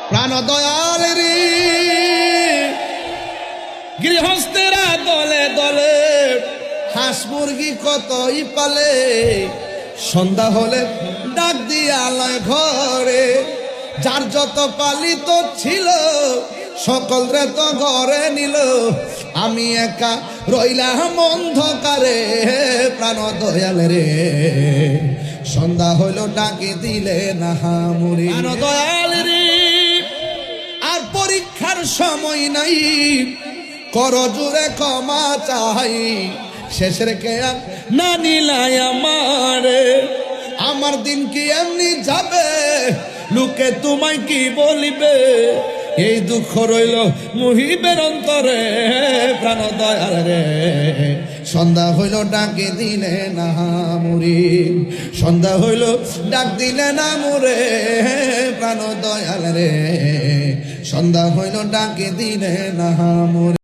প্রাণ দয়াল রে গৃহস্থেরা দলে দলে হাঁস মুরগি কতই পালে সন্ধ্যা হলে ডাক দিয়া আলায় ঘরে যার যত পালিত ছিল সকল রে তো ঘরে নিল আমি একা রইলাম অন্ধকারে প্রাণ দয়াল রে সন্ধ্যা হইল ডাকে দিলে না হামুরি প্রাণ দয়াল রে আর পরীক্ষার সময় নাই কর জুড়ে ক্ষমা চাই শেষের কেয়া না নিলাই আমার দিন কি এমনি যাবে লোকে তোমায় কি বলিবে এই দুঃখ রইল মুহিবের অন্তরে প্রাণ দয়াল রে সন্ধ্যা হইল ডাকে দিলে না মুরি সন্ধ্যা হইল ডাক দিলে না মুরে প্রাণ দয়াল রে সন্ধ্যা হইল ডাকে দিলে না মুরি।